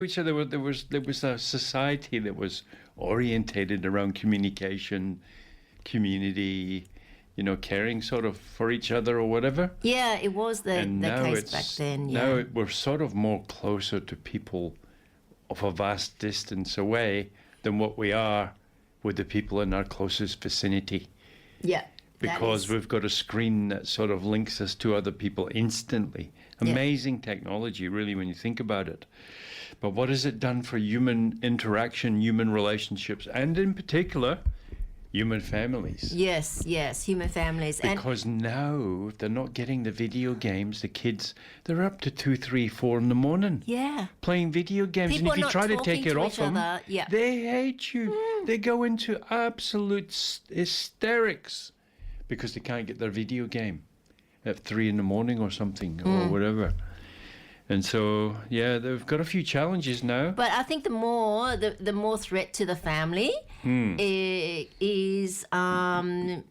So there was a society that was orientated around communication, community, caring sort of for each other or whatever. Yeah, it was the case back then. Yeah. Now we're sort of more closer to people of a vast distance away than what we are with the people in our closest vicinity. Yeah. Because we've got a screen that sort of links us to other people instantly. Amazing technology, really, when you think about it. But what has it done for human interaction, human relationships, and in particular, human families? Yes, human families. Because now, if they're not getting the video games, the kids, they're up to 2, 3, 4 in the morning. Yeah. Playing video games. People and if you try to take it off them, yeah. they hate you. They go into absolute hysterics because they can't get their video game at 3 in the morning or something or whatever. And so, yeah, they've got a few challenges now. But I think the more threat to the family is a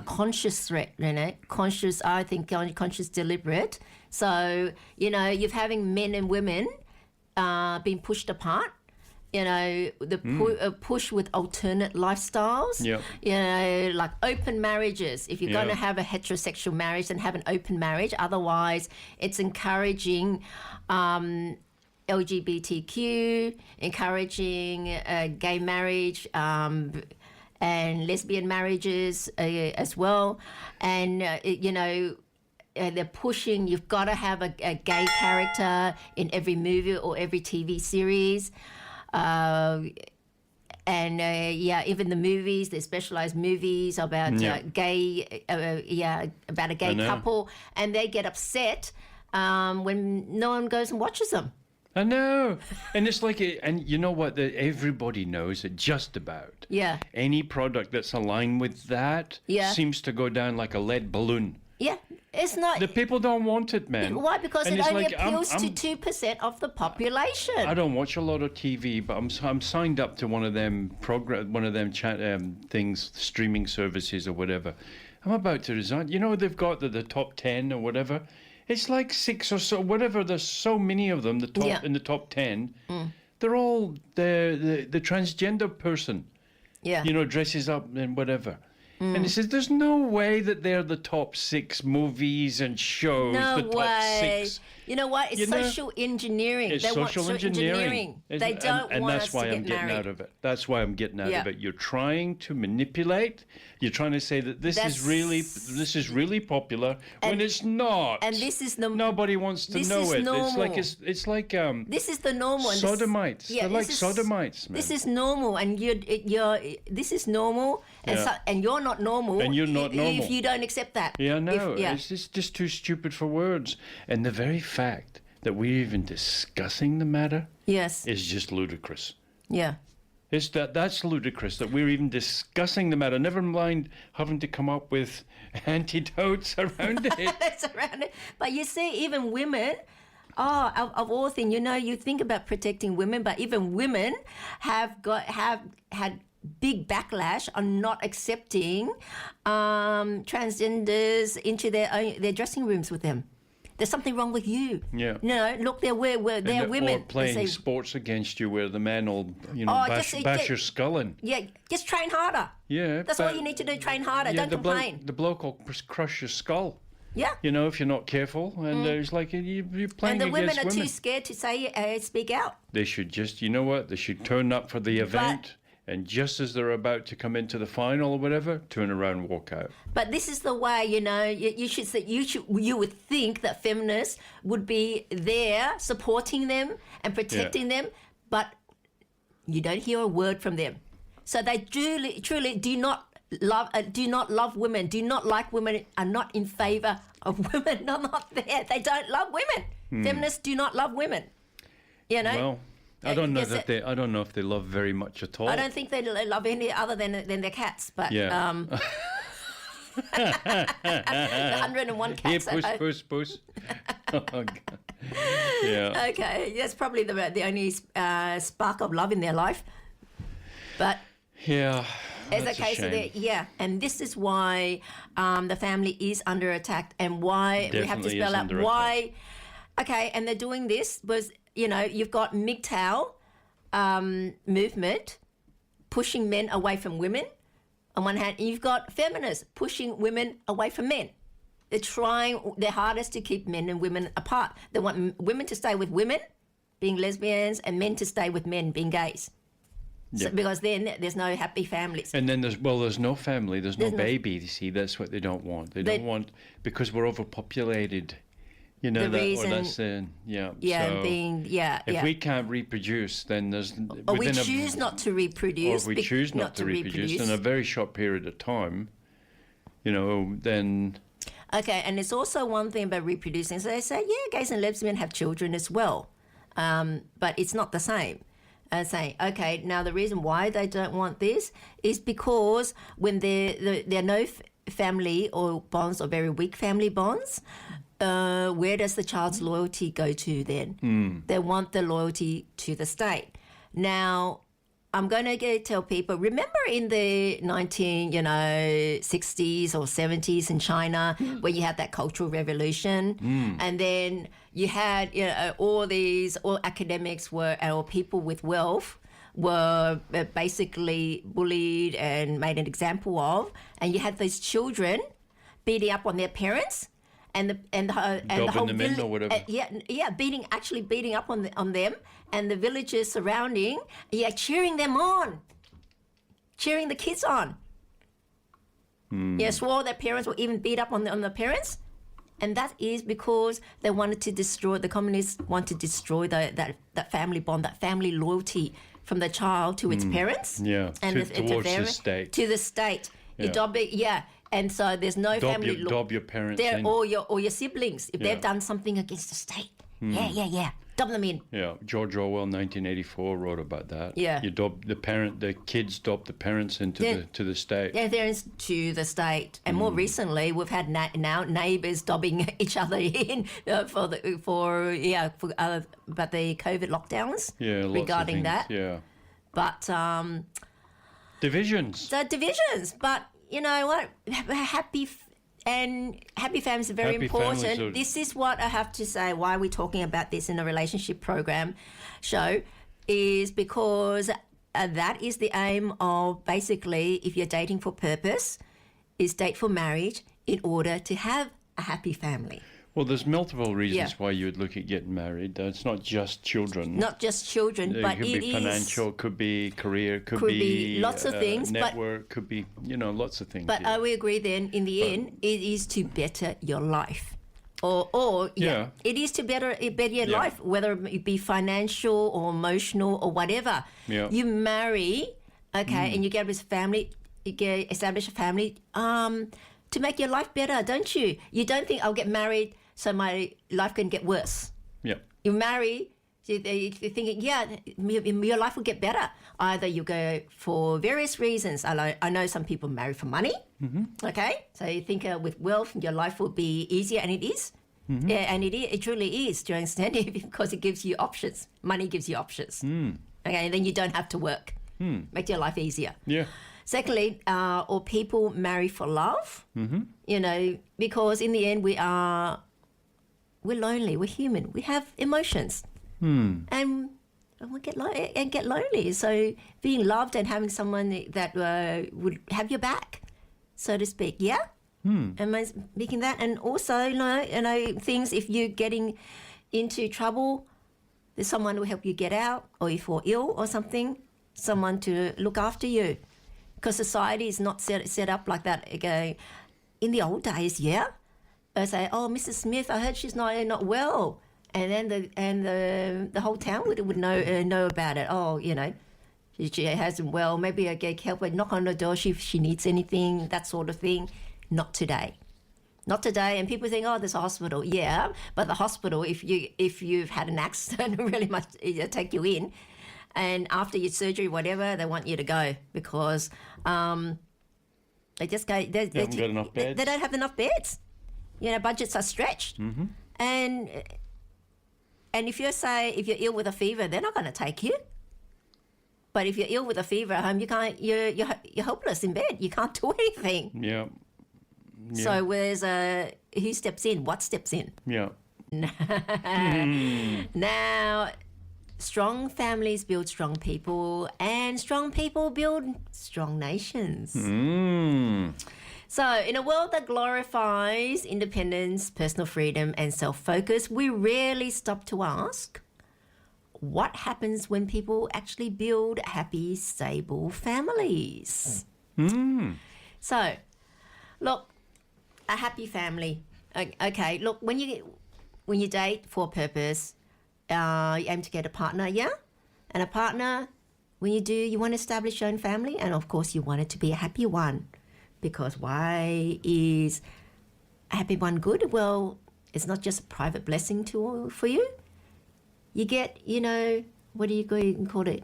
conscious threat, conscious, I think, conscious, deliberate. So, you're having men and women being pushed apart. The push with alternate lifestyles. Yeah. Like open marriages. If you're going to have a heterosexual marriage, then have an open marriage. Otherwise, it's encouraging LGBTQ, encouraging gay marriage, and lesbian marriages as well. And, they're pushing, you've got to have a gay character in every movie or every TV series. Even the movies, there's specialized movies about gay, about a gay couple, and they get upset when no one goes and watches them. I know, and it's like, and you know what? Everybody knows it. Just about. Yeah. Any product that's aligned with that seems to go down like a lead balloon. Yeah, it's not. The people don't want it, man. Why? Because it only appeals to 2% of the population. I don't watch a lot of TV, but I'm signed up to one of them things, streaming services or whatever. I'm about to resign. They've got the top 10 or whatever. It's like 6 or so, whatever. There's so many of them. In the top 10, they're all the transgender person. Yeah. Dresses up and whatever. And he says, there's no way that they're the top 6 movies and shows. No the way. Top 6. You know what? It's social engineering. It's social engineering. They don't want us to get married. And that's why I'm getting out of it. That's why I'm getting out of it. You're trying to manipulate. You're trying to say that this is really popular when it's not. And this is the nobody wants to know it. Normal. It's like this is the normal. Sodomites. They're like sodomites, man. This is normal, and this is normal, and you're not normal. And you're not normal if you don't accept that. Yeah, no, it's just too stupid for words. And the very fact that we're even discussing the matter is just ludicrous. Yeah. It's that's ludicrous that we're even discussing the matter. Never mind having to come up with antidotes around it. That's around it. But you see, even women, of all things, you think about protecting women, but even women have had big backlash on not accepting transgenders into their dressing rooms with them. There's something wrong with you. Yeah. Look, they're women. Or playing sports against you where the man will, bash your skull in. Yeah, just train harder. Yeah. That's all you need to do, train harder. Don't complain. The bloke will crush your skull. Yeah. If you're not careful. And it's like you're playing against women. And the women are too scared to say, speak out. They should just, they should turn up for the event. And just as they're about to come into the final or whatever, turn around and walk out. But this is the way, you would think that feminists would be there supporting them and protecting them, but you don't hear a word from them. So they truly do not love women, do not like women, are not in favour of women. No, not there. They don't love women. Feminists do not love women. Well, I don't know I don't know if they love very much at all. I don't think they love any other than their cats. But the 101 cats. Here, puss. Oh, God. Yeah. Okay, that's probably the only spark of love in their life. But yeah, as a case of and this is why the family is under attack, and why we have to spell out why. Okay, and they're doing this was. you've got MGTOW movement pushing men away from women on one hand, and you've got feminists pushing women away from men. They're trying their hardest to keep men and women apart. They want women to stay with women, being lesbians, and men to stay with men, being gays. So, because then there's no happy families. And then there's no family, there's no baby. You see, that's what they don't want. They don't want, because we're overpopulated. You know, the reason, that's so if we can't reproduce, then there's or we choose not to reproduce, or we choose not to reproduce in a very short period of time. Then. Okay, and it's also one thing about reproducing. So they say, gays and lesbians have children as well, but it's not the same. Saying, okay, now the reason why they don't want this is because when there are no family or bonds or very weak family bonds, where does the child's loyalty go to then? They want the loyalty to the state. Now, I'm going to tell people, remember in the 60s or 70s in China where you had that Cultural Revolution and then you had all academics or people with wealth were basically bullied and made an example of, and you had those children beating up on their parents and the whole village, or whatever. beating up on them, and the villagers surrounding, cheering them on, cheering the kids on. Swore their parents were even beat up on the parents, and that is because they wanted to destroy, the communists want to destroy that family bond, that family loyalty from the child to its parents, towards the state. To the state. And so there's no family law. Dob your parents in. in. Or your siblings, if they've done something against the state. Dob them in. Yeah, George Orwell, 1984, wrote about that. Yeah. You dob the kids dob the parents into the state. Yeah, they're to the state. And more recently, we've had now neighbours dobbing each other in about the COVID lockdowns. Yeah, regarding lots of that. Yeah. But divisions. So divisions, but you know what? Happy families are very important. This is what I have to say. Why we're talking about this in a relationship program show is because that is the aim of, basically, if you're dating for purpose, is date for marriage in order to have a happy family. Well, there's multiple reasons why you would look at getting married. It's not just children. Not just children, but it could be financial, could be career, could be lots of things. Network, could be, lots of things. But we agree then, in the end, it is to better your life. It is to better your life, whether it be financial or emotional or whatever. Yeah. You marry, and you get with family, establish a family to make your life better, don't you? You don't think I'll get married so my life can get worse. Yeah. You marry, you're thinking, your life will get better. Either you go for various reasons. I know some people marry for money. Okay, so you think with wealth your life will be easier, and it is. Yeah, and it truly is. Do you understand? Because it gives you options. Money gives you options. Okay, and then you don't have to work. Make your life easier. Yeah. Secondly, or people marry for love. Because in the end we're lonely. We're human. We have emotions, and we get lonely. So being loved and having someone that would have your back, so to speak. Yeah. Am I speaking that? And also, things, if you're getting into trouble, there's someone who will help you get out, or if you're ill or something, someone to look after you. Because society is not set up like that. Again, in the old days, I say, "Oh, Mrs. Smith, I heard she's not well," and then the whole town would know about it. Oh, she hasn't well. Maybe I get help. Knock on the door. She needs anything, that sort of thing. Not today. Not today. And people think, oh, there's a hospital. Yeah, but the hospital, if you've had an accident, really much take you in, and after your surgery, whatever, they want you to go because they just go. They haven't got enough beds. They don't have enough beds. Budgets are stretched, and if you're ill with a fever, they're not going to take you. But if you're ill with a fever at home, you can't. You're helpless in bed. You can't do anything. Yeah. So where's who steps in? What steps in? Yeah. Now, strong families build strong people, and strong people build strong nations. So, in a world that glorifies independence, personal freedom, and self-focus, we rarely stop to ask, what happens when people actually build happy, stable families? So, look, a happy family. Okay, look, when you date for a purpose, you aim to get a partner, yeah? And a partner, when you do, you want to establish your own family, and of course you want it to be a happy one. Because why is a happy one good? Well, it's not just a private blessing for you. You get, what do you call it?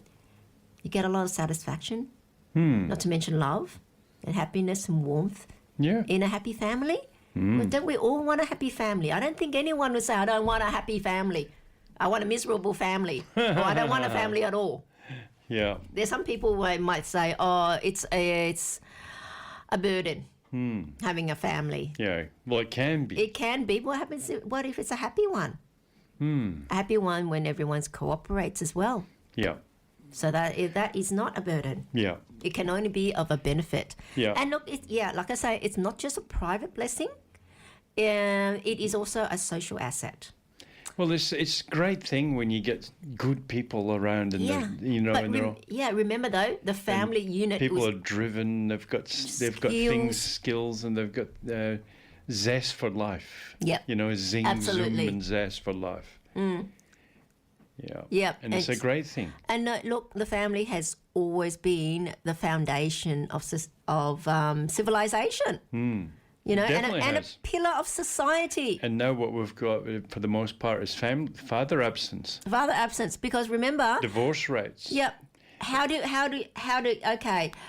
You get a lot of satisfaction, not to mention love and happiness and warmth in a happy family. Well, don't we all want a happy family? I don't think anyone would say, I don't want a happy family. I want a miserable family. Or I don't want a family at all. Yeah. There's some people who might say, oh, it's a burden having a family. Yeah. Well, it can be. It can be. What if it's a happy one? A happy one when everyone cooperates as well. Yeah. So that is not a burden. Yeah. It can only be of a benefit. Yeah. And look, like I say, it's not just a private blessing. It is also a social asset. Well, it's a great thing when you get good people around, and remember though, the family unit. People are driven. They've got skills, and they've got zest for life. Yeah. Zing, Absolutely. zoom, and zest for life. Yeah. Yeah. And it's a great thing. And look, the family has always been the foundation of civilization. And a pillar of society. And now what we've got, for the most part, is father absence. Father absence, because remember, divorce rates. Yep.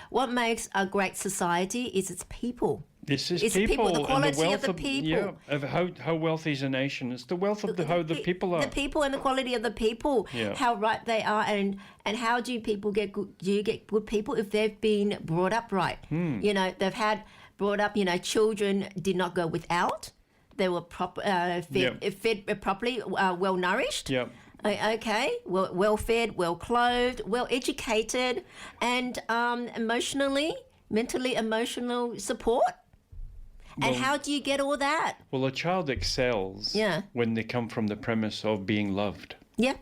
What makes a great society is its people. It's people, the quality of the people. Yeah, of how wealthy is a nation. It's the wealth of how the people are. The people and the quality of the people. Yeah. How right they are, and how do people get good? Do you get good people if they've been brought up right? They've had brought up. Children did not go without. They were fed properly, well nourished. Yeah. Okay, well fed, well clothed, well educated, and mentally emotional support. And how do you get all that? Well, a child excels when they come from the premise of being loved. Yeah,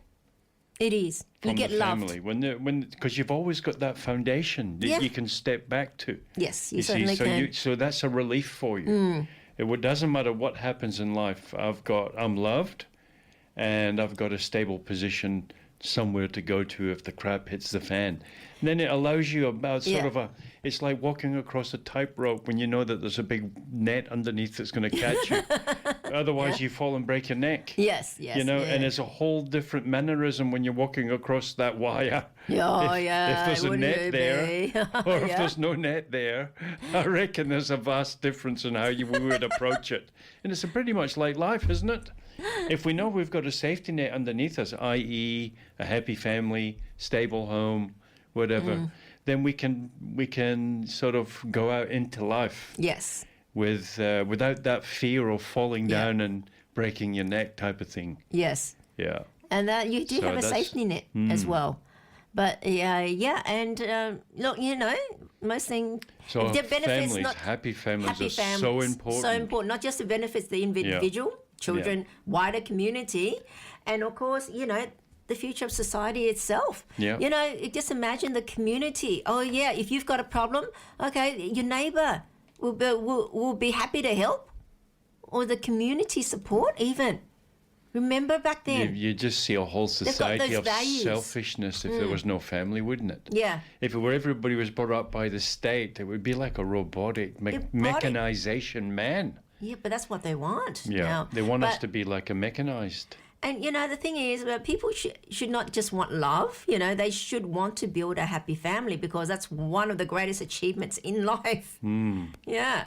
it is. From you get the family. loved. Because you've always got that foundation that you can step back to. Yes, you certainly can. So that's a relief for you. It doesn't matter what happens in life. I'm loved, and I've got a stable position somewhere to go to if the crap hits the fan. And then it allows you it's like walking across a tightrope when you know that there's a big net underneath that's going to catch you. Otherwise you fall and break your neck. Yes. And it's a whole different mannerism when you're walking across that wire. If there's a net there, or if there's no net there, I reckon there's a vast difference in how we would approach it. And it's pretty much like life, isn't it? If we know we've got a safety net underneath us, i.e. a happy family, stable home, whatever, then we can sort of go out into life. Yes. Without that fear of falling down and breaking your neck type of thing. Yes. Yeah. And you do have a safety net as well. But and look, most things. So the benefits, happy families are so important. So important, not just the benefits the individual, children, wider community, and of course, the future of society itself. Yeah. Just imagine the community. Oh yeah, if you've got a problem, okay, your neighbour will be happy to help, or the community support even. Remember back then? You just see a whole society of values. selfishness if there was no family, wouldn't it? Yeah. If everybody was brought up by the state, it would be like a robotic mechanization man. Yeah, but that's what they want. Yeah, now. They want us to be like a mechanized. And, the thing is, people should not just want love, they should want to build a happy family, because that's one of the greatest achievements in life. Yeah.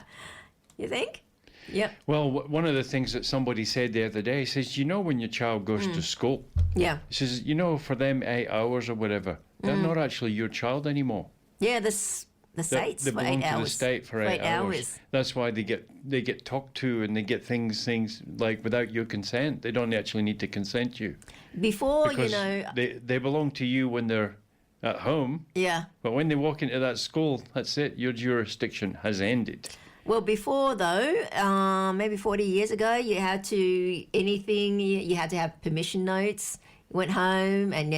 You think? Yep. Well, one of the things that somebody said the other day, he says, when your child goes to school, he says, for them 8 hours or whatever, they're not actually your child anymore. Yeah, this the states They for belong 8 to hours. the state for 8 hours. That's why they get talked to, and they get things like without your consent. They don't actually need to consent you. Before, Because they belong to you when they're at home. yeah. But when they walk into that school, that's it. Your jurisdiction has ended. Well, before though, maybe 40 years ago, you had to, you had to have permission notes. You went home and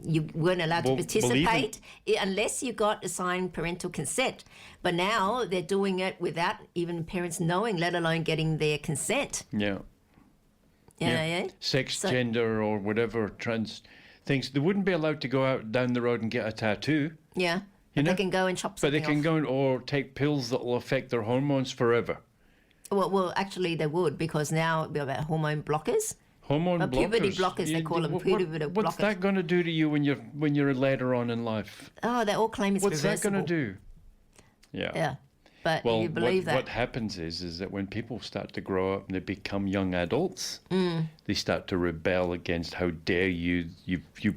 you weren't allowed to participate unless you got assigned parental consent. But now they're doing it without even parents knowing, let alone getting their consent. Yeah. Yeah. Sex, gender, or whatever trans things. They wouldn't be allowed to go out down the road and get a tattoo. Yeah. You know? They can go and chop But something they can off. go or take pills that will affect their hormones forever. Well, actually they would, because now we're about hormone blockers. Hormone blockers. Puberty blockers, they call them. Puberty blockers. What's that going to do to you when you're later on in life? Oh, they all claim it's What's reversible. that going to do? Yeah. Yeah. But Well, you believe that. what happens is that when people start to grow up and they become young adults, they start to rebel against, how dare you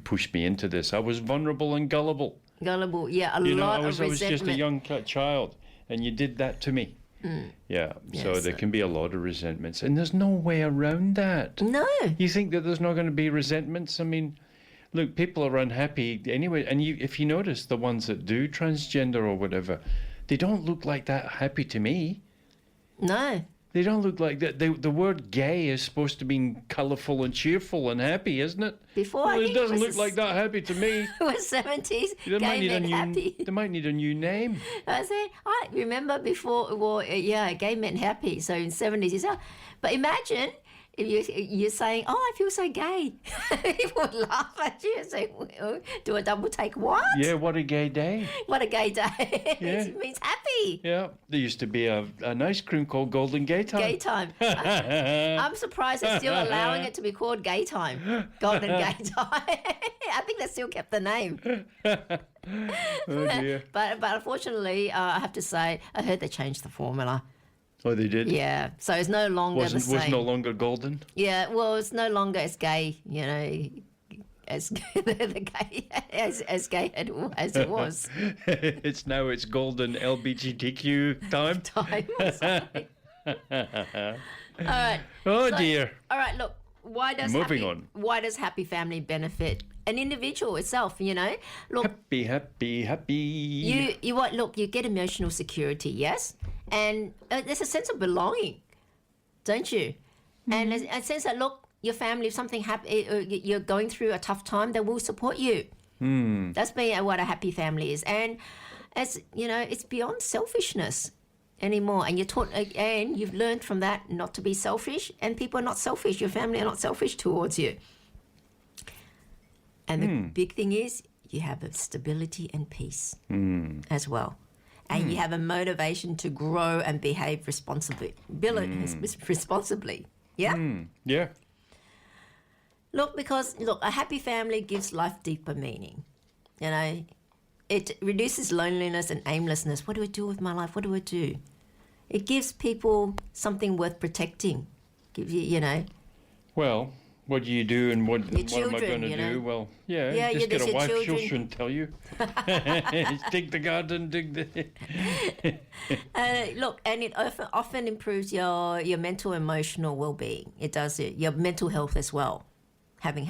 push me into this. I was vulnerable and gullible. Gullible, yeah, You know, lot I of was just a resentment. young child, and you did that to me. Yeah, so Yes. there can be a lot of resentments, and there's no way around that. No. You think that there's not going to be resentments? I mean, look, people are unhappy anyway, and if you notice, the ones that do transgender or whatever, they don't look like that happy to me. No. They don't look like that. The word gay is supposed to mean colourful and cheerful and happy, isn't it? Before, Well, I it think doesn't it look was like that happy to me. It was 70s, They might gay need men happy. They might need a new name. I remember before, well, yeah, gay men happy. So in 70s, you say, but imagine if you're saying, oh, I feel so gay. People would laugh at you and say, well, do a double take, what? Yeah, what a gay day. What a gay day. Yeah. It means happy. Yeah, there used to be an ice cream called Golden Gay Time. Gay time. I'm surprised they're still allowing it to be called gay time. Golden gay time. I think they still kept the name. Oh dear. But unfortunately, I have to say, I heard they changed the formula. Oh, they did? Yeah, so it's no longer the same. Was no longer golden? Yeah, well, it's no longer as gay, you know, as the gay as gay as it was. It's golden LGBTQ time. Time or something. All right. Oh So- dear. All right. Look, why does why does happy family benefit an individual itself? You know, look, Happy, happy, happy. you what? Look, you get emotional security, yes, and there's a sense of belonging, don't you? And there's a sense that, look, your family, if something you're going through a tough time, they will support you. That's what a happy family is, and as you know, it's beyond selfishness anymore. And you're taught, and you've learned from that not to be selfish, and people are not selfish. Your family are not selfish towards you. And the big thing is, you have a stability and peace as well. And you have a motivation to grow and behave responsibly. Responsibly. Yeah? Yeah. Look, because, a happy family gives life deeper meaning. You know, it reduces loneliness and aimlessness. What do I do with my life? What do I do? It gives people something worth protecting. Gives you know. Well, what do you do, and what am I children, going to you do? know. Well, yeah, Yeah, just there's get a your wife. children. She shouldn't tell you. Dig the garden, dig the... Look, and it often improves your mental, emotional well-being. It does it. Your mental health as well. Having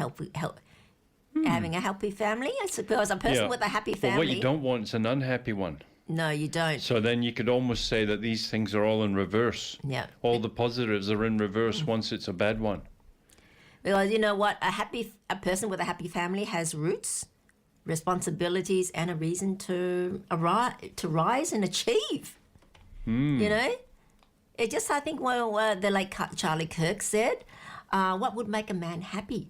having a happy family. I suppose a person with a happy family. But what you don't want is an unhappy one. No, you don't. So then you could almost say that these things are all in reverse. Yeah. All the positives are in reverse once it's a bad one. Because you know what, a person with a happy family has roots, responsibilities, and a reason to rise and achieve. You know, it just, I think, the late Charlie Kirk said, what would make a man happy,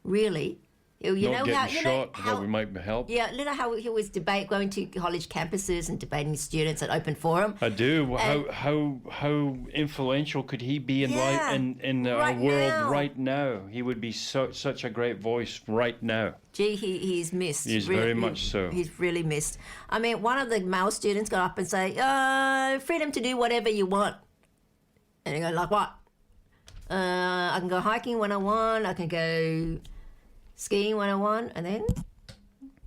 really? Not getting shot, how we might help. Yeah, you know how he was going to college campuses and debating students at open forum. I do. How influential could he be in our world right now? He would be such a great voice right now. Gee, he's missed. He's very much so. He's really missed. I mean, one of the male students got up and say, freedom to do whatever you want. And he go, like what? I can go hiking when I want. I can go skiing when I want. And then,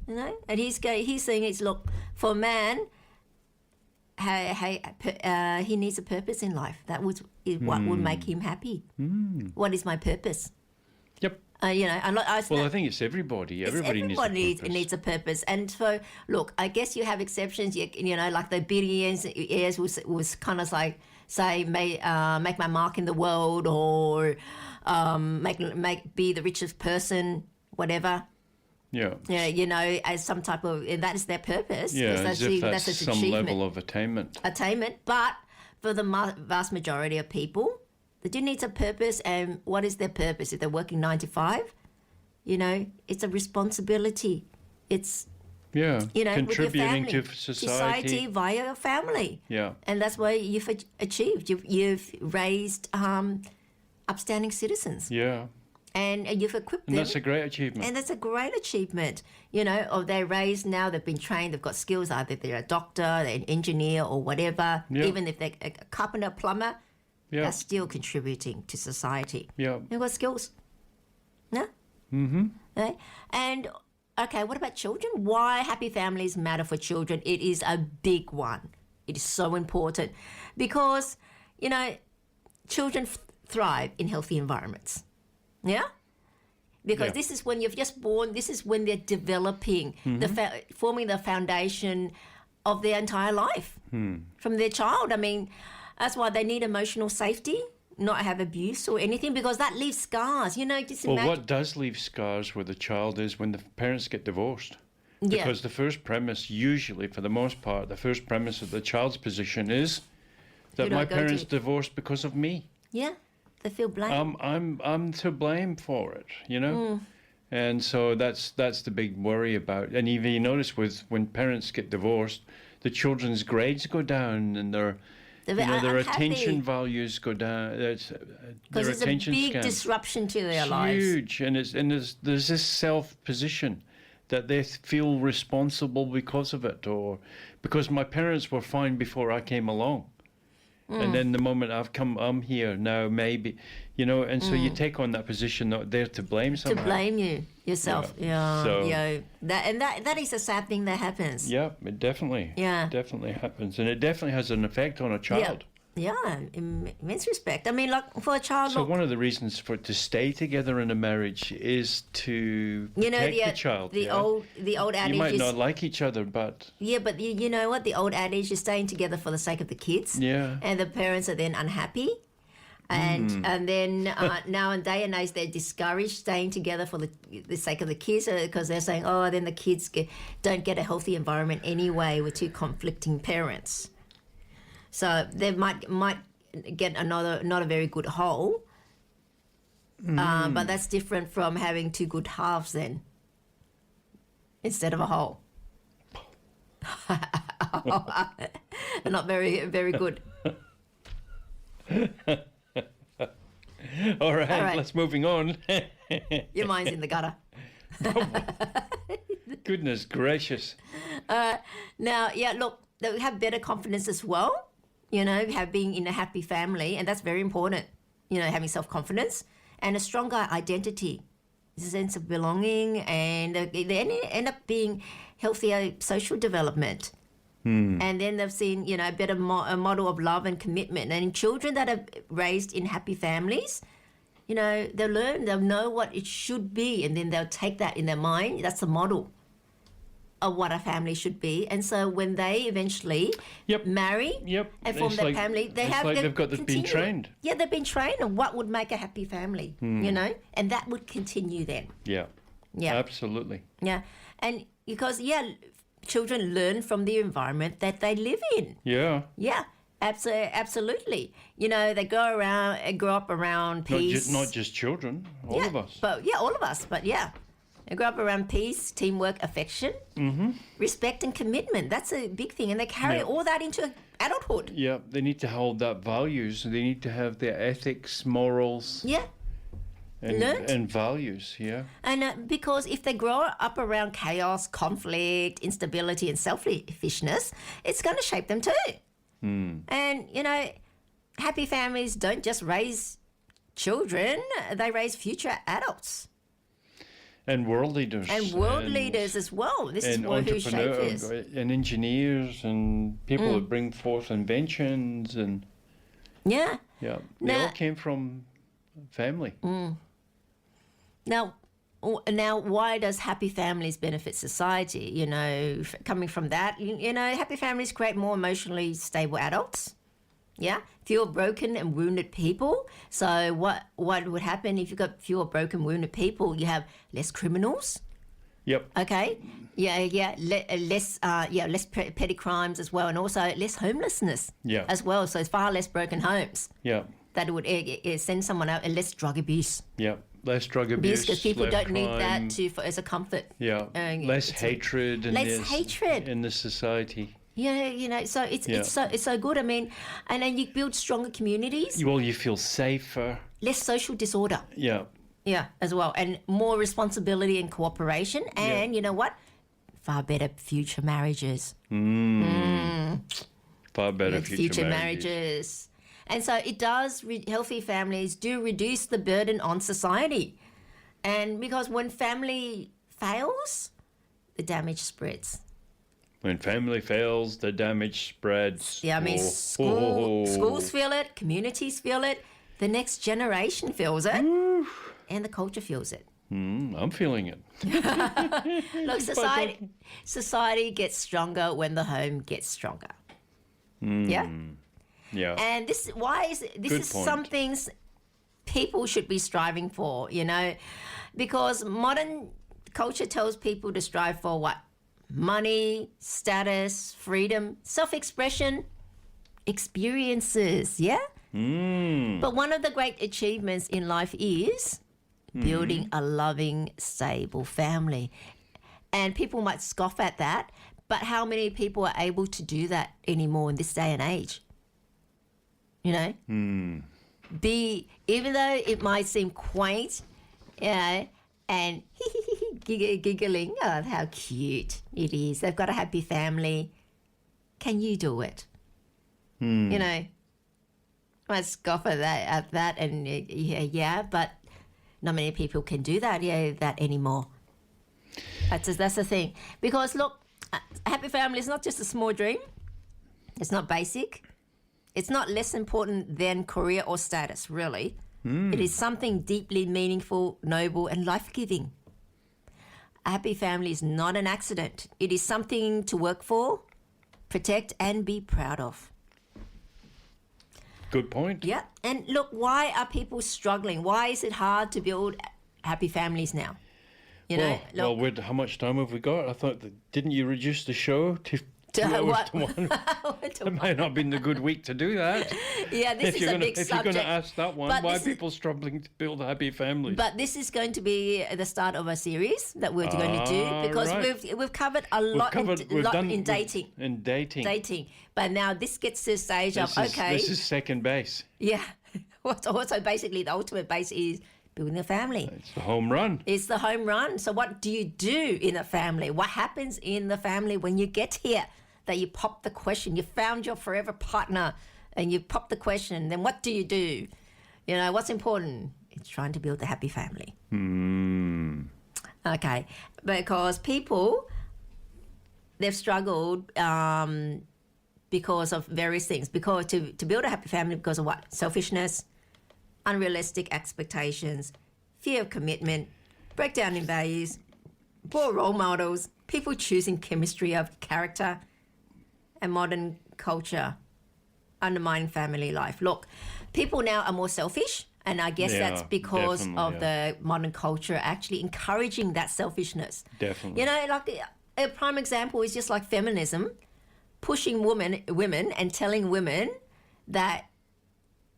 you know, and he's saying, look, for a man, he needs a purpose in life. That is what would make him happy. What is my purpose? Yep. You know, Well, I think it's everybody. Everybody needs a purpose. And so, look, I guess you have exceptions. You know, like the billionaires was kind of like say, make my mark in the world, or be the richest person, whatever. Yeah. Yeah, you know, as some type of, and that is their purpose. Yeah, as if that's its some achievement. level of attainment. But for the vast majority of people, they do need a purpose. And what is their purpose? If they're working 9 to 5, you know, it's a responsibility. It's, yeah, you know, contributing with your family, to society via your family. Yeah. And that's what you've achieved. You've raised upstanding citizens. Yeah. And you've equipped And them. that's a great achievement. And that's a great achievement. You know, or they're raised now, they've been trained, they've got skills, either they're a doctor, they're an engineer or whatever. Yeah. Even if they're a carpenter, plumber, Yeah. they're still contributing to society. Yeah. They've got skills. No? Mm-hmm. Okay. And, okay, what about children? Why happy families matter for children? It is a big one. It is so important because, you know, children thrive in healthy environments. Yeah? Because Yeah. this is when you've just born, this is when they're developing, forming the foundation of their entire life from their child. I mean, that's why they need emotional safety, not have abuse or anything, because that leaves scars. You know, just Well, imagine. what does leave scars with a child is when the parents get divorced. Yeah. Because the first premise, usually for the most part, the first premise of the child's position is that Who do I my go parents to? divorced because of me. Yeah, they feel blame. I'm to blame for it, you know? And so that's the big worry about. And even you notice when parents get divorced, the children's grades go down and their attention values go down. Because Their it's a attention big scan. disruption to their lives. Huge, and there's this self-position that they feel responsible because of it, or because my parents were fine before I came along, and then the moment I'm here now, maybe, you know, and so you take on that position that they're to blame somehow. To blame yourself. Yeah. So- That is a sad thing that happens. Yeah, it definitely. Yeah. Definitely happens, and it definitely has an effect on a child. Yeah, in immense respect. I mean, like for a child, So look, one of the reasons for to stay together in a marriage is to you know, protect the child. the old adage You might is, not like each other, but yeah, but you know what? The old adage is staying together for the sake of the kids. yeah. And the parents are then unhappy. And then now in day and age, they're discouraged staying together for the sake of the kids, because they're saying, oh, then the kids don't get a healthy environment anyway with two conflicting parents. So they might get not a very good whole, but that's different from having two good halves then, instead of a whole. Not very good. All right, right. let's moving on. Your mind's in the gutter. Goodness gracious. Now, yeah, look, they have better confidence as well, you know, being in a happy family, and that's very important, you know, having self-confidence and a stronger identity, a sense of belonging, and they end up being healthier social development. And then they've seen, you know, a better a model of love and commitment. And children that are raised in happy families, you know, they'll know what it should be, and then they'll take that in their mind. That's the model of what a family should be. And so when they eventually marry and form It's their like- family, they've been trained. Yeah, they've been trained on what would make a happy family, you know, and that would continue then. Yeah. Yeah. Absolutely. Yeah. And because, children learn from the environment that they live in. Yeah. Yeah, absolutely. You know, they grow up around peace. Not just children, all of us. But all of us. But they grow up around peace, teamwork, affection, respect, and commitment. That's a big thing, and they carry all that into adulthood. Yeah, they need to hold that values. They need to have their ethics, morals, Yeah, learned. and values. Yeah. And because if they grow up around chaos, conflict, instability, and selfishness, it's going to shape them too. And, you know, happy families don't just raise children, they raise future adults. And world leaders. And world leaders as well. This is And who shape this. and engineers and people that bring forth inventions and Yeah. they Now- all came from family. Now, why does happy families benefit society? You know, coming from that, you know, happy families create more emotionally stable adults. Yeah, fewer broken and wounded people. So what would happen if you got fewer broken, wounded people? You have less criminals. Yep. Okay. Less petty crimes as well, and also less homelessness. Yeah. As well. So it's far less broken homes. Yeah. That would send someone out, and less drug abuse. Yeah. Less drug abuse. Because people less don't need crime. that as a comfort. Yeah. Less hatred. In the society. Yeah, you know, so it's so good. I mean, and then you build stronger communities. Well, you feel safer. Less social disorder. Yeah. Yeah, as well, and more responsibility and cooperation, and you know what? Far better future marriages. Far better future marriages. And so it does. Healthy families do reduce the burden on society, and because when family fails, the damage spreads. When family fails, the damage spreads. Yeah, I mean, schools feel it, communities feel it, the next generation feels it, and the culture feels it. I'm feeling it. Look, society gets stronger when the home gets stronger. Yeah? Yeah. And this is point. some things people should be striving for, you know, because modern culture tells people to strive for what? Money, status, freedom, self-expression, experiences, yeah? But one of the great achievements in life is building a loving, stable family. And people might scoff at that, but how many people are able to do that anymore in this day and age? You know? Even though it might seem quaint, you know, and giggling, oh, how cute it is. They've got a happy family. Can you do it? You know, I might scoff at that, and but not many people can do that. That anymore. That's the thing. Because look, a happy family is not just a small dream. It's not basic. It's not less important than career or status, really. It is something deeply meaningful, noble, and life-giving. A happy family is not an accident. It is something to work for, protect, and be proud of. Good point. Yeah. And look, why are people struggling? Why is it hard to build happy families now? You know, how much time have we got? I thought, didn't you reduce the show to 2 hours to one? It might not have been a good week to do that. Yeah, this is a big subject. If you're going to ask that one, why are people struggling to build happy families? But this is going to be the start of a series that we're going to do, because we've covered a lot in dating. In dating. But now this gets to the stage of, This is second base. Yeah. Also, basically, the ultimate base is building a family. It's the home run. It's the home run. So what do you do in a family? What happens in the family when you get here? That you pop the question. You found your forever partner and you pop the question. Then what do? You know, what's important? It's trying to build a happy family. Okay. Because people, they've struggled because of various things. Because to build a happy family, because of what? Selfishness, unrealistic expectations, fear of commitment, breakdown in values, poor role models, people choosing chemistry of character, and modern culture undermining family life. Look, people now are more selfish, and I guess that's because of the modern culture actually encouraging that selfishness. Definitely. You know, like a prime example is just like feminism, pushing women and telling women that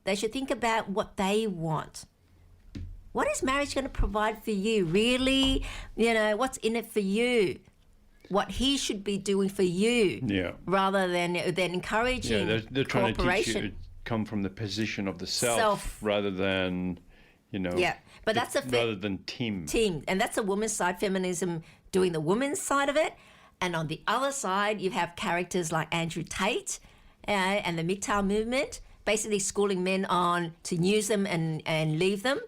they should think about what they want. What is marriage going to provide for you? Really? You know, what's in it for you? What he should be doing for you, rather than encouraging they're trying cooperation. To teach you to come from the position of the self. Rather than, you know. Yeah, but rather than team. And that's a woman's side, feminism doing the woman's side of it, and on the other side you have characters like Andrew Tate and the MGTOW movement, basically schooling men on to use them and leave them.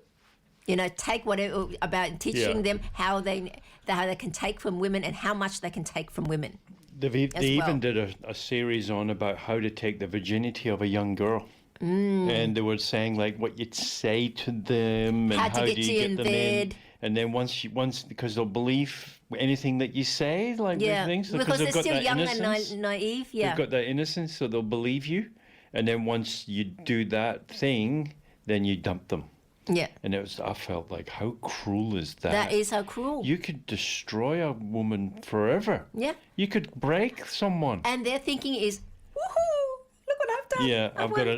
You know, take whatever about teaching them how they can take from women and how much they can take from women. They even did a series on about how to take the virginity of a young girl. And they were saying like what you'd say to them and how do you get them in. And then once because they'll believe anything that you say, like these things. Because they're still young and naive. Yeah, they've got that innocence, so they'll believe you. And then once you do that thing, then you dump them. Yeah. And I felt like, how cruel is that? That is how cruel. You could destroy a woman forever. Yeah. You could break someone. And their thinking is, woohoo! Look what I've done. Yeah,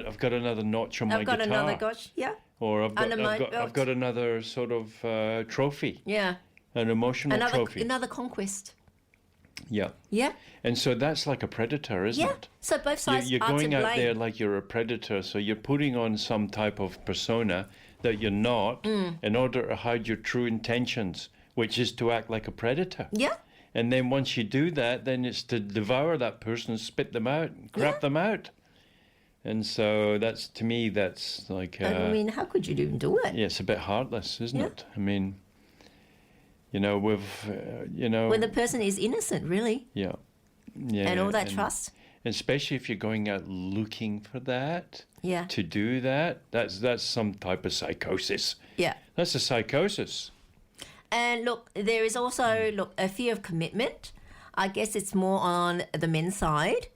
I've got another notch on my guitar. I've got another notch. Yeah. Or I've got another sort of trophy. Yeah. An emotional trophy. Another conquest. Yeah. Yeah. And so that's like a predator, isn't it? So both sides you're are to going blame. out there like you're a predator, so you're putting on some type of persona that you're not in order to hide your true intentions, which is to act like a predator. Yeah. And then once you do that, then it's to devour that person, spit them out, crap them out. And so that's, to me, that's like... I mean, how could you even do it? Yeah, it's a bit heartless, isn't it? I mean, you know, when the person is innocent, really. Yeah. Yeah. And all that trust. Especially if you're going out looking for that. Yeah. To do that, that's some type of psychosis. Yeah. That's a psychosis. And look, there is also a fear of commitment. I guess it's more on the men's side.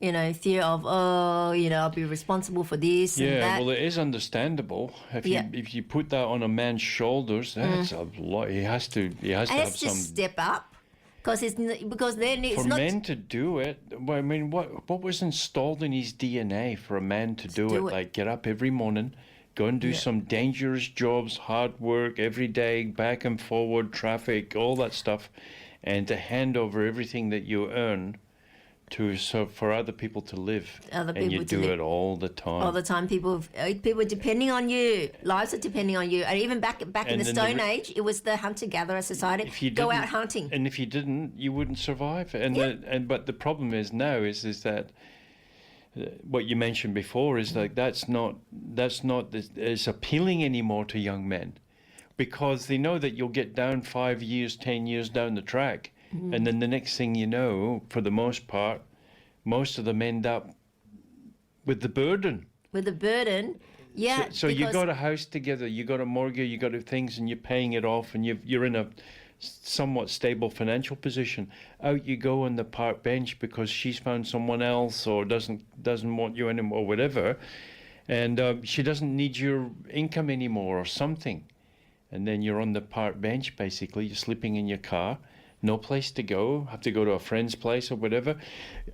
You know, fear of, I'll be responsible for this and that. Yeah, well, it is understandable. If you put that on a man's shoulders, that's a lot. He has to have some... step up. Because then it's for not... men to do it, well, I mean, what was installed in his DNA for a man to do it? Like, get up every morning, go and do some dangerous jobs, hard work, every day, back and forward, traffic, all that stuff, and to hand over everything that you earn for other people to live. And you do it all the time. All the time. People are depending on you. Lives are depending on you. And even back in the Stone Age, it was the hunter-gatherer society. Go out hunting. And if you didn't, you wouldn't survive. But the problem is now is that what you mentioned before is like that's not as appealing anymore to young men, because they know that you'll get down 5 years, 10 years down the track. And then the next thing you know, for the most part, most of them end up with the burden. Yeah. So you got a house together, you got a mortgage, you got things, and you're paying it off, and you're in a somewhat stable financial position. Out you go on the park bench because she's found someone else or doesn't want you anymore, or whatever, and she doesn't need your income anymore or something. And then you're on the park bench, basically. You're sleeping in your car. No place to go, have to go to a friend's place or whatever.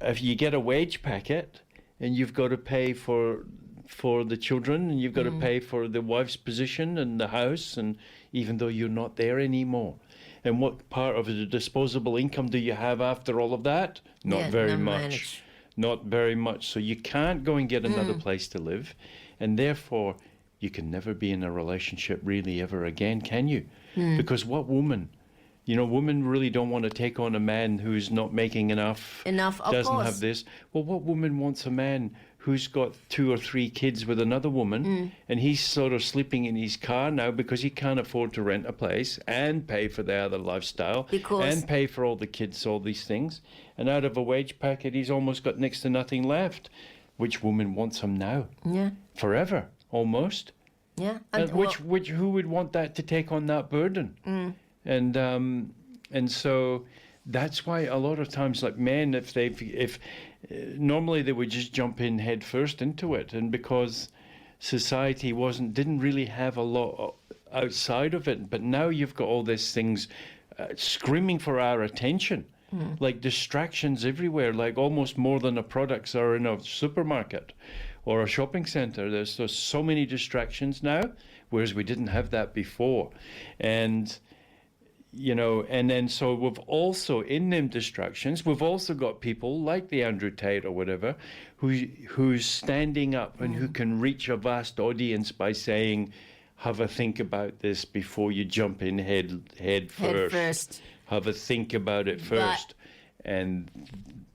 If you get a wage packet and you've got to pay for the children, and you've got to pay for the wife's position and the house, and even though you're not there anymore. And what part of the disposable income do you have after all of that? Not very much. Not very much. So you can't go and get another place to live, and therefore you can never be in a relationship really ever again, can you? Because what woman... You know, women really don't want to take on a man who's not making enough, doesn't have this. Well, what woman wants a man who's got 2 or 3 kids with another woman, and he's sort of sleeping in his car now because he can't afford to rent a place and pay for the other lifestyle and pay for all the kids, all these things. And out of a wage packet, he's almost got next to nothing left. Which woman wants him now? Yeah. Forever, almost. Yeah. Who would want that to take on that burden? And so that's why a lot of times, like men, if normally they would just jump in head first into it, and because society didn't really have a lot outside of it, but now you've got all these things screaming for our attention, like distractions everywhere, like almost more than the products are in a supermarket or a shopping center. There's so many distractions now, whereas we didn't have that before. And you know, and then so we've also, in them distractions, we've also got people like the Andrew Tate or whatever, who's standing up and who can reach a vast audience by saying, have a think about this before you jump in head first. Have a think about it first. And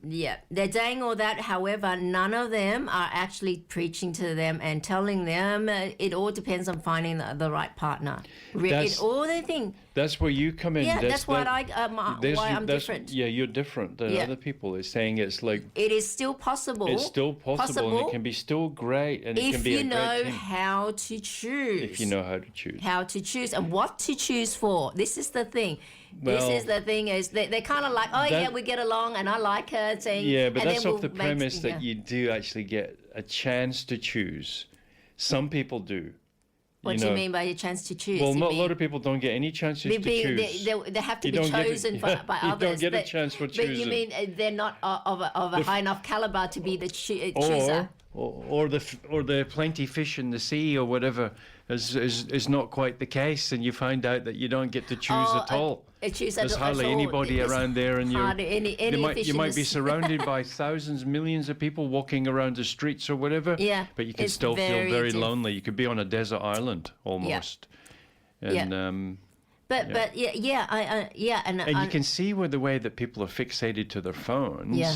Yeah, they're saying all that. However, none of them are actually preaching to them and telling them. It all depends on finding the right partner. That's- All the thing. that's where you come in. Yeah, that's why why I'm that's- different. Yeah, you're different than Yeah. other people. It's saying it's like It is still possible. it's still possible, and it can be still great, and it if can be you a know great thing how to choose. if you know how to choose. How to choose and what to choose for. This is the thing. Well, this is the thing is they're kind of like, oh yeah, that- we get along and I like her. Saying, Yeah, but and that's then off the we'll make- premise that yeah. you do actually get a chance to choose. Some people do. What do know. you mean by a chance to choose? Well, You not a mean- lot of people don't get any chances They, to be, choose. they have to You be don't get it- chosen by you others. don't get a chance for But you choosing. mean they're not of a high enough caliber to be the chooser? or the plenty fish in the sea or whatever is not quite the case, and you find out that you don't get to choose at all. There's hardly anybody around there, and you might be surrounded by thousands, millions of people walking around the streets or whatever. Yeah, but you can it's still feel very diff- lonely. You could be on a desert island almost. And But yeah, and you can see with the way that people are fixated to their phones. Yeah.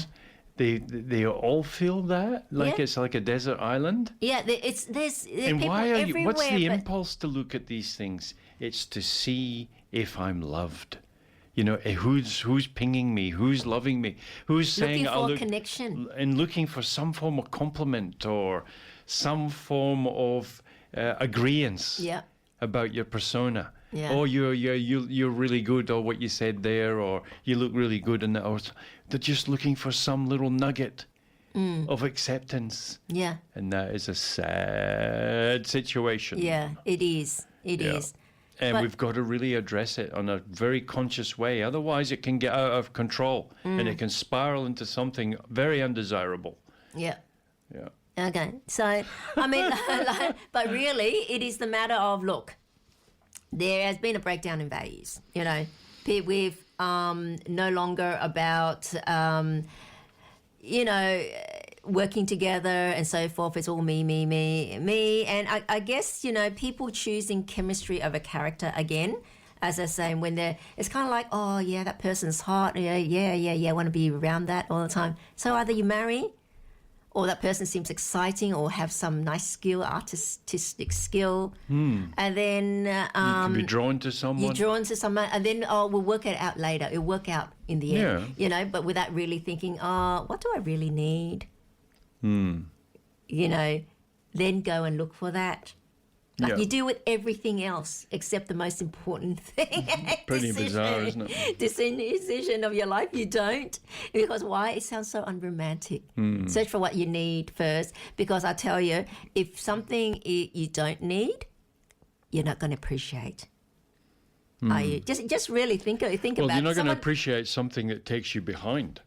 They all feel that like Yeah. it's like a desert island. yeah, there's And people why are you? everywhere. What's the but- impulse to look at these things? It's to see if I'm loved. You know, who's pinging me? Who's loving me? Who's saying Looking for a look, connection. and looking for some form of compliment or some form of agreeance Yeah. about your persona. Yeah. Or you're really good, or what you said there, or you look really good, and or they're just looking for some little nugget of acceptance. Yeah. And that is a sad situation. Yeah, it is. It Yeah. is. And But- we've got to really address it on a very conscious way. Otherwise, it can get out of control and it can spiral into something very undesirable. Yeah. Yeah. Okay. So, I mean, but really, it is the matter of look, there has been a breakdown in values. You know, we've no longer about, you know, working together and so forth. It's all me, me, me, me. And I guess, you know, people choosing chemistry over character again. As I say, when it's kind of like, oh, yeah, that person's hot. Yeah, I want to be around that all the time. So either you marry, or that person seems exciting or have some nice skill, artistic skill. And then You can be drawn to someone. you're drawn to someone, and then, oh, we'll work it out later. It'll work out in the end, Yeah. you know, but without really thinking, oh, what do I really need? You know, then go and look for that. Like Yeah. you do with everything else except the most important thing. Pretty bizarre, isn't it? Decision of your life, you don't. Because why? It sounds so unromantic. Search for what you need first. Because I tell you, if something you don't need, you're not going to appreciate. Are you? Just really think Well, about you're not going to someone- appreciate something that takes you behind.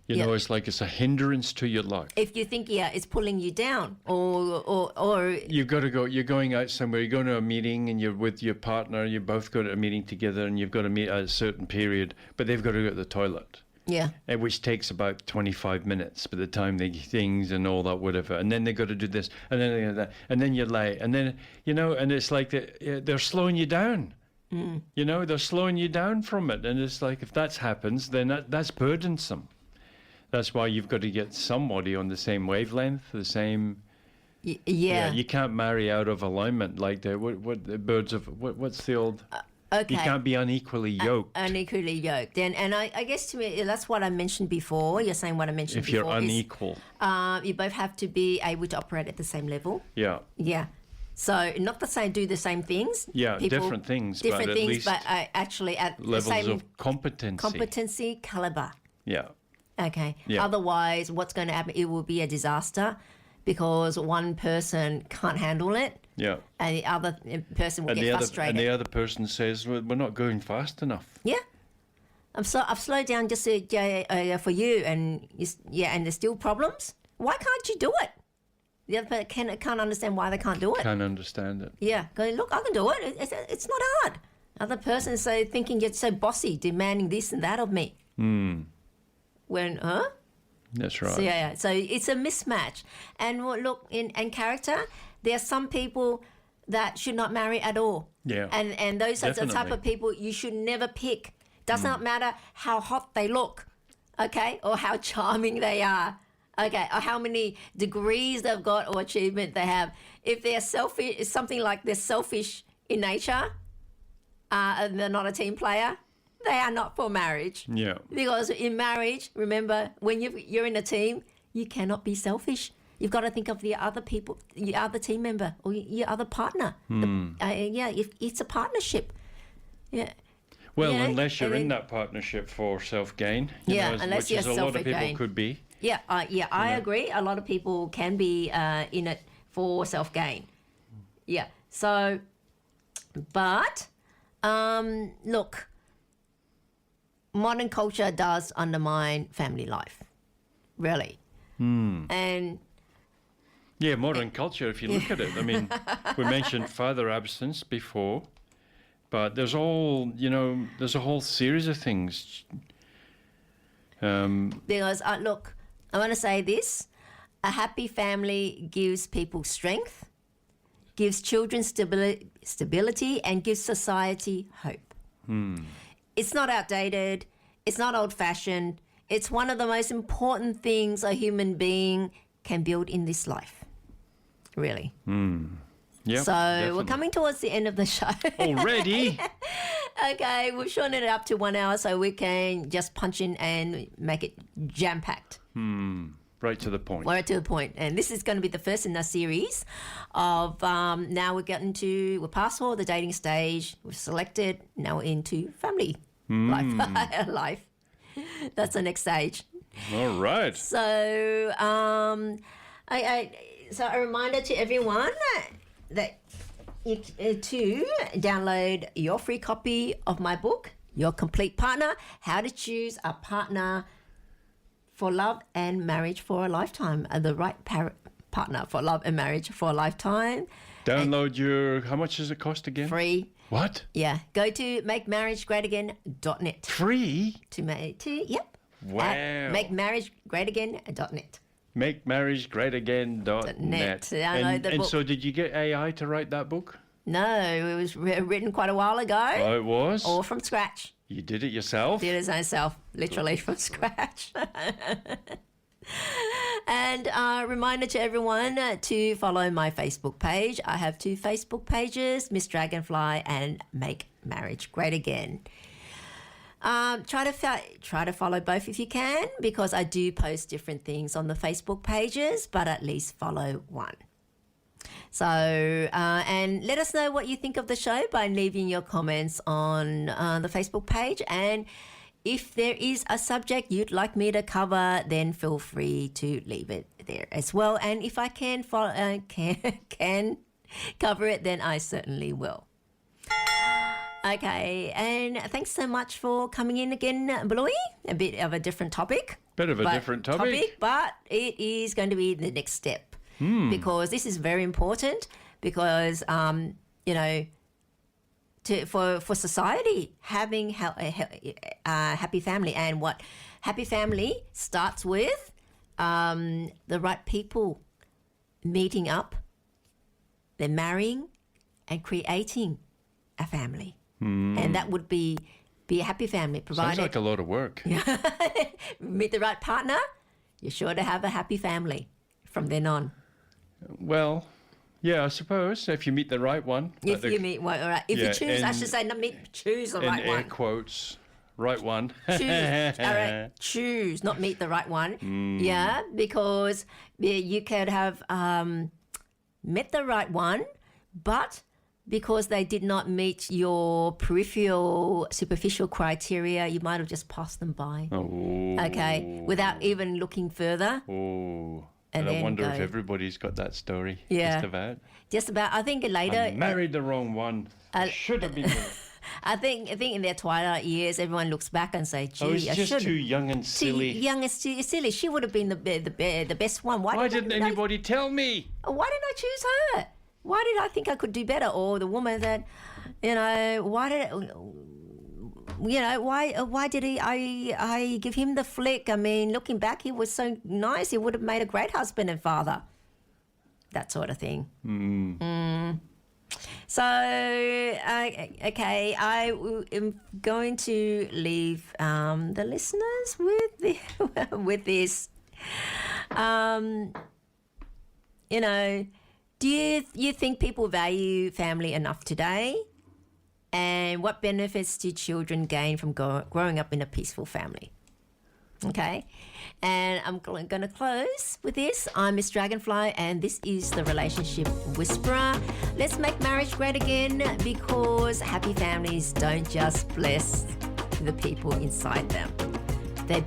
You Yeah. know, it's like it's a hindrance to your life. if you think, yeah, it's pulling you down or You've got to go. You're going out somewhere. You're going to a meeting, and you're with your partner. You both go to a meeting together, and you've got to meet at a certain period. But they've got to go to the toilet, yeah. which takes about 25 minutes by the time they things and all that, whatever. And then they got to do this, and then they do that, and then you're late, and then you know, and it's like they're slowing you down. You know, they're slowing you down from it, and it's like if that happens, then that's burdensome. That's why you've got to get somebody on the same wavelength, the same. Yeah. You can't marry out of alignment like the what's the old? Okay. You can't be unequally yoked Unequally yoked. And I guess to me, that's what I mentioned before. You're saying what I mentioned if before. you're unequal. You both have to be able to operate at the same level. Yeah. Yeah. So not to say do the same things. Yeah, different things, but Different at things, least but actually at Levels the same of competency. competency caliber. Yeah. Okay. Yeah. Otherwise, what's going to happen? It will be a disaster because one person can't handle it, Yeah. and the other person will get frustrated. And the other person says, well, we're not going fast enough. Yeah. I've slowed down just for you, and and there's still problems. Why can't you do it? The other person can't understand why they can't do it. Can't understand it. Yeah, go look, I can do it. It's not hard. Other person is so thinking you're so bossy, demanding this and that of me. When That's right. So yeah, so it's a mismatch. And look, in character, there are some people that should not marry at all. Yeah. And those are the type Definitely. of people you should never pick. Does not matter how hot they look. okay, or how charming they are, okay, or how many degrees they've got or achievement they have. If they're selfish, it's something like they're selfish in nature, and they're not a team player, they are not for marriage. Yeah. Because in marriage, remember, when you're in a team, you cannot be selfish. You've got to think of the other people, your other team member or your other partner. It's a partnership. Yeah. Well, You know, unless you're and in then- that partnership for self-gain, unless which you're is a lot of people self-gain. could be. Yeah, I agree. A lot of people can be in it for self-gain. Yeah. So, but look, modern culture does undermine family life, really. And Yeah, modern culture, if you look at it. I mean, we mentioned father absence before, but there's a whole series of things. because look, I want to say this: a happy family gives people strength, gives children stability, and gives society hope. It's not outdated. It's not old-fashioned. It's one of the most important things a human being can build in this life. Really. Yeah. So we're coming towards the end of the show. already. Okay, we've shortened it up to 1 hour so we can just punch in and make it jam-packed. Right to the point. Right to the point. And this is going to be the first in a series of now we're past all the dating stage. We've selected, now we're into family life. That's the next stage. All right. So, so a reminder to everyone that you to download your free copy of my book, Your Complete Partner: How to Choose a Partner for Love and Marriage for a Lifetime. The right partner for love and marriage for a lifetime. Download how much does it cost again? Free. What? Yeah. Go to makemarriagegreatagain.net. Free? Yep. Wow. At makemarriagegreatagain.net. MakeMarriageGreatAgain.net. Download the And book. so did you get AI to write that book? No, it was written quite a while ago. Oh, it was? All from scratch. You did it yourself? Did it myself, literally from scratch. And reminder to everyone to follow my Facebook page. I have 2 Facebook pages, Miss Dragonfly and Make Marriage Great Again. Try to follow both if you can, because I do post different things on the Facebook pages, but at least follow one. So, and let us know what you think of the show by leaving your comments on the Facebook page. And if there is a subject you'd like me to cover, then feel free to leave it there as well. And if I can can cover it, then I certainly will. Okay, and thanks so much for coming in again, Bluey. A bit of a different topic. Bit of a different topic. But it is going to be the next step. Because this is very important, because for society, having a happy family, and what happy family starts with the right people meeting up, then marrying and creating a family. And that would be a happy family, provided Sounds like a lot of work. meet the right partner, you're sure to have a happy family from then on. Well, yeah, I suppose if you meet the right one. If you meet one, all right. If you choose, I in- should say, choose the right in air one. quotes, right one. Choose, all right. Choose, not meet the right one. Yeah, because you could have met the right one, but because they did not meet your peripheral, superficial criteria, you might have just passed them by. Oh. Okay, without even looking further. Oh. And I then wonder go. if everybody's got that story. Yeah. Just about. Just about. I think later. I married the wrong one. Should have been. I think in their twilight years, everyone looks back and say, "Gee, I was I just should." too young and silly. Too young and silly. She would have been the best one. Why didn't anybody tell me? Why didn't I choose her? Why did I think I could do better? Or the woman that, why did I give him the flick? I mean, looking back, he was so nice. He would have made a great husband and father. That sort of thing. So, okay, am going to leave the listeners with this. You know, do you think people value family enough today? And what benefits do children gain from growing up in a peaceful family? Okay, and I'm going to close with this. I'm Miss Dragonfly, and this is the Relationship Whisperer. Let's make marriage great again, because happy families don't just bless the people inside them. They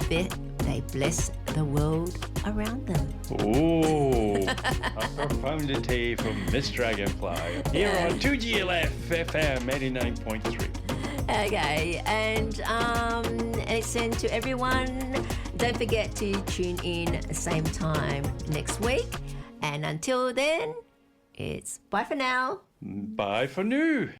bless the world around them. Oh, a profundity from Miss Dragonfly here on 2GLF FM 89.3. Okay, and send to everyone. Don't forget to tune in same time next week. And until then, it's bye for now. Bye for now.